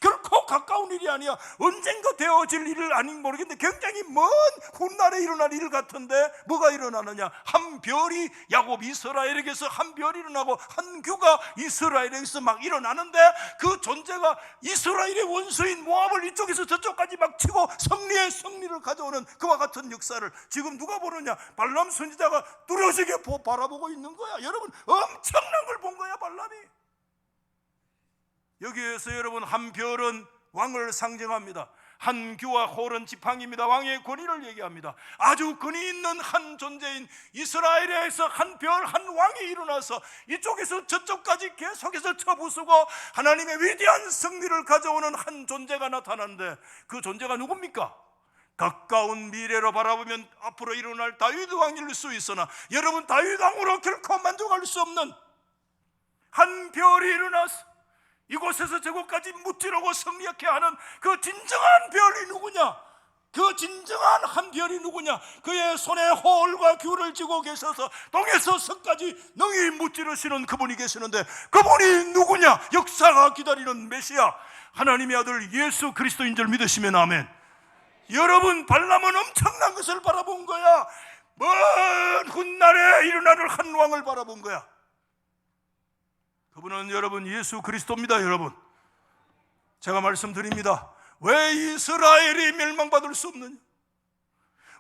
결코 가까운 일이 아니야. 언젠가 되어질 일을 아닌지 모르겠는데 굉장히 먼 훗날에 일어날 일 같은데, 뭐가 일어나느냐? 한 별이 야곱 이스라엘에게서 한 별이 일어나고 한 규가 이스라엘에게서 막 일어나는데, 그 존재가 이스라엘의 원수인 모압을 이쪽에서 저쪽까지 막 치고 승리의 승리를 가져오는 그와 같은 역사를 지금 누가 보느냐? 발람 선지자가 뚜렷하게 바라보고 있는 거야. 여러분, 엄청난 걸 본 거야, 발람이. 여기에서 여러분, 한 별은 왕을 상징합니다. 한 규와 홀은 지팡이입니다. 왕의 권위를 얘기합니다. 아주 권위 있는 한 존재인 이스라엘에서 한 별, 한 왕이 일어나서 이쪽에서 저쪽까지 계속해서 쳐부수고 하나님의 위대한 승리를 가져오는 한 존재가 나타나는데, 그 존재가 누굽니까? 가까운 미래로 바라보면 앞으로 일어날 다윗 왕일 수 있으나, 여러분, 다윗 왕으로 결코 만족할 수 없는 한 별이 일어나서 이곳에서 저곳까지 무찌르고 승리하게 하는 그 진정한 별이 누구냐? 그 진정한 한 별이 누구냐? 그의 손에 홀과 규를 쥐고 계셔서 동에서 서까지 능히 무찌르시는 그분이 계시는데, 그분이 누구냐? 역사가 기다리는 메시아, 하나님의 아들 예수 그리스도인 줄 믿으시면 아멘. 여러분, 발람은 엄청난 것을 바라본 거야. 먼 훗날에 일어나는 한 왕을 바라본 거야. 그분은 여러분 예수 그리스도입니다. 여러분, 제가 말씀드립니다. 왜 이스라엘이 멸망받을 수 없느냐?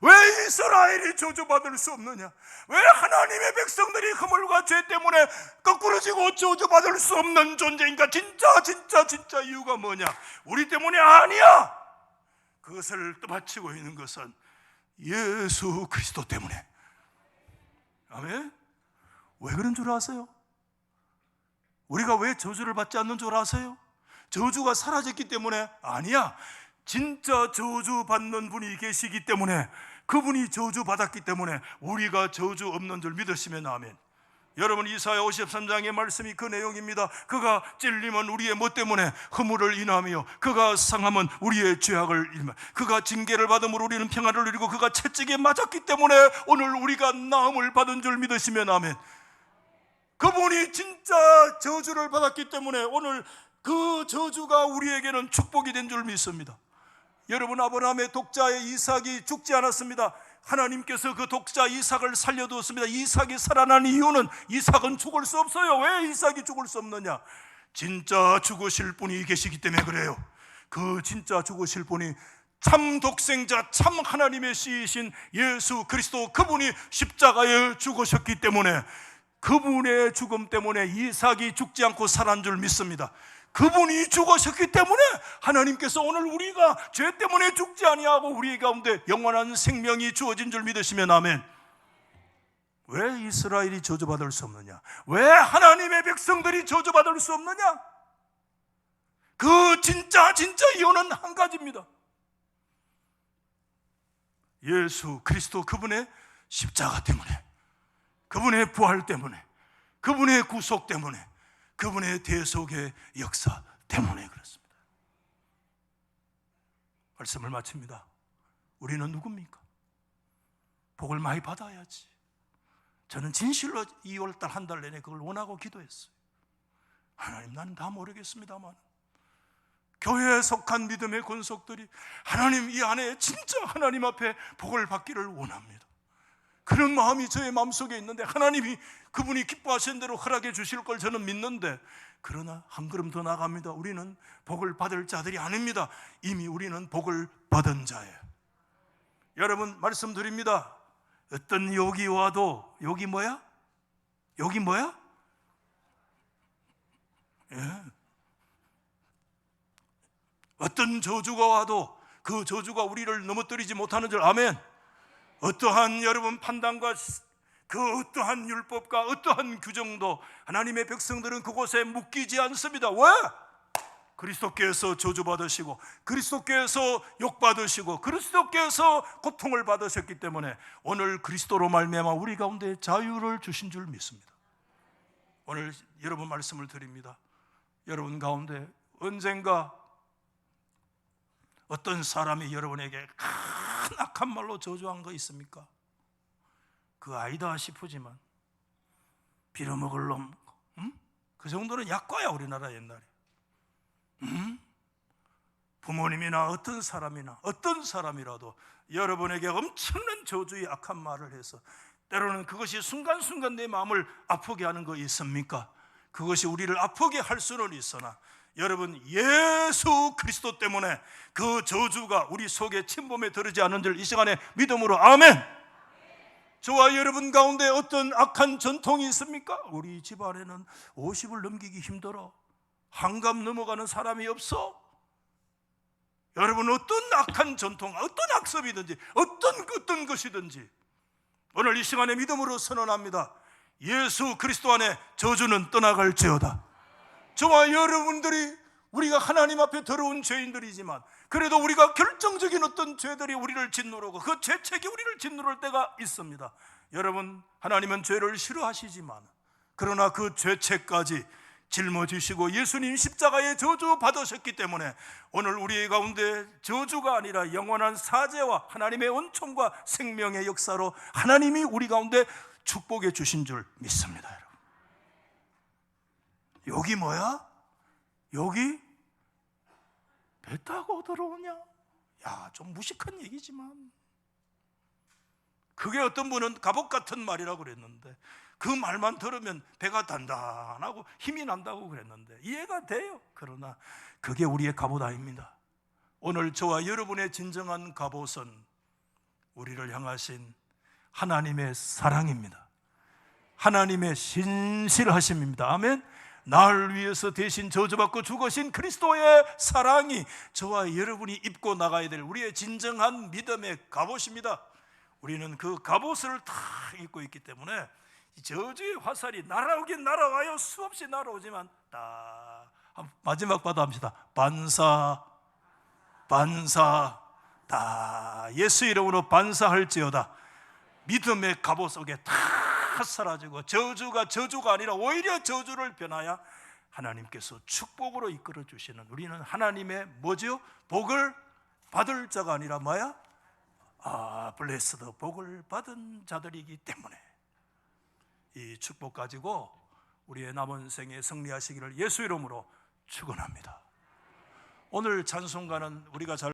왜 이스라엘이 저주받을 수 없느냐? 왜 하나님의 백성들이 허물과 죄 때문에 거꾸러지고 저주받을 수 없는 존재인가? 진짜 이유가 뭐냐? 우리 때문이 아니야. 그것을 떠받치고 있는 것은 예수 그리스도 때문에. 아멘. 왜 그런 줄 아세요? 우리가 왜 저주를 받지 않는 줄 아세요? 저주가 사라졌기 때문에 아니야. 진짜 저주받는 분이 계시기 때문에, 그분이 저주받았기 때문에 우리가 저주 없는 줄 믿으시면 아멘. 여러분, 이사야 53장의 말씀이 그 내용입니다. 그가 찔림은 우리의 뭐 때문에? 허물을 인하며, 그가 상함은 우리의 죄악을 인하며, 그가 징계를 받음으로 우리는 평안을 누리고, 그가 채찍에 맞았기 때문에 오늘 우리가 나음을 받은 줄 믿으시면 아멘. 그분이 진짜 저주를 받았기 때문에 오늘 그 저주가 우리에게는 축복이 된 줄 믿습니다. 여러분, 아브라함의 독자의 이삭이 죽지 않았습니다. 하나님께서 그 독자 이삭을 살려두었습니다. 이삭이 살아난 이유는, 이삭은 죽을 수 없어요. 왜 이삭이 죽을 수 없느냐? 진짜 죽으실 분이 계시기 때문에 그래요. 그 진짜 죽으실 분이 참 독생자, 참 하나님의 씨이신 예수 그리스도, 그분이 십자가에 죽으셨기 때문에, 그분의 죽음 때문에 이삭이 죽지 않고 살아난 줄 믿습니다. 그분이 죽으셨기 때문에 하나님께서 오늘 우리가 죄 때문에 죽지 아니하고 우리 가운데 영원한 생명이 주어진 줄 믿으시면 아멘. 왜 이스라엘이 저주받을 수 없느냐? 왜 하나님의 백성들이 저주받을 수 없느냐? 그 진짜 이유는 한 가지입니다. 예수 그리스도, 그분의 십자가 때문에, 그분의 부활 때문에, 그분의 구속 때문에, 그분의 대속의 역사 때문에 그렇습니다. 말씀을 마칩니다. 우리는 누굽니까? 복을 많이 받아야지. 저는 진실로 2월달 한 달 내내 그걸 원하고 기도했어요. 하나님, 나는 다 모르겠습니다만 교회에 속한 믿음의 권속들이 하나님, 이 안에 진짜 하나님 앞에 복을 받기를 원합니다. 그런 마음이 저의 마음속에 있는데, 하나님이 그분이 기뻐하시는 대로 허락해 주실 걸 저는 믿는데, 그러나 한 걸음 더 나갑니다. 우리는 복을 받을 자들이 아닙니다. 이미 우리는 복을 받은 자예요. 여러분, 말씀드립니다. 어떤 욕이 와도, 욕이 뭐야? 욕이 뭐야? 어떤 저주가 와도 그 저주가 우리를 넘어뜨리지 못하는 줄. 아멘. 어떠한 여러분 판단과 그 어떠한 율법과 어떠한 규정도 하나님의 백성들은 그곳에 묶이지 않습니다. 왜? 그리스도께서 저주받으시고 그리스도께서 욕받으시고 그리스도께서 고통을 받으셨기 때문에 오늘 그리스도로 말미암아 우리 가운데 자유를 주신 줄 믿습니다. 오늘 여러분 말씀을 드립니다. 여러분 가운데 언젠가 어떤 사람이 여러분에게 큰 악한 말로 저주한 거 있습니까? 그 아니다 싶으지만 빌어먹을 놈, 그 정도는 약과야. 우리나라 옛날에 부모님이나 어떤 사람이라도 여러분에게 엄청난 저주의 악한 말을 해서 때로는 그것이 순간순간 내 마음을 아프게 하는 거 있습니까? 그것이 우리를 아프게 할 수는 있으나 여러분 예수 그리스도 때문에 그 저주가 우리 속에 침범에 들지 않은 줄 이 시간에 믿음으로 아멘. 저와 여러분 가운데 어떤 악한 전통이 있습니까? 우리 집안에는 50을 넘기기 힘들어. 한갑 넘어가는 사람이 없어. 여러분 어떤 악한 전통, 어떤 악습이든지 어떤 것이든지 오늘 이 시간에 믿음으로 선언합니다. 예수 그리스도 안에 저주는 떠나갈지어다. 저와 여러분들이 우리가 하나님 앞에 더러운 죄인들이지만 그래도 우리가 결정적인 어떤 죄들이 우리를 짓누르고 그 죄책이 우리를 짓누를 때가 있습니다. 여러분 하나님은 죄를 싫어하시지만 그러나 그 죄책까지 짊어지시고 예수님 십자가에 저주 받으셨기 때문에 오늘 우리 가운데 저주가 아니라 영원한 사죄와 하나님의 은총과 생명의 역사로 하나님이 우리 가운데 축복해 주신 줄 믿습니다. 여러분 여기 뭐야? 여기 배 타고 들어오냐? 야, 좀 무식한 얘기지만 그게 어떤 분은 갑옷 같은 말이라고 그랬는데 그 말만 들으면 배가 단단하고 힘이 난다고 그랬는데 이해가 돼요. 그러나 그게 우리의 갑옷 아닙니다. 오늘 저와 여러분의 진정한 갑옷은 우리를 향하신 하나님의 사랑입니다. 하나님의 신실하심입니다. 아멘. 나를 위해서 대신 저주받고 죽으신 그리스도의 사랑이 저와 여러분이 입고 나가야 될 우리의 진정한 믿음의 갑옷입니다. 우리는 그 갑옷을 다 입고 있기 때문에 저주의 화살이 날아오긴 날아와요. 수없이 날아오지만 딱 마지막 바도 합시다. 반사 다 예수 이름으로 반사할지어다. 믿음의 갑옷 속에 다 사라지고 저주가 아니라 오히려 저주를 변하여 하나님께서 축복으로 이끌어 주시는 우리는 하나님의 뭐죠? 복을 받을 자가 아니라 뭐야? 블레스드 복을 받은 자들이기 때문에 이 축복 가지고 우리의 남은 생에 승리하시기를 예수 이름으로 축원합니다. 오늘 찬송가는 우리가 잘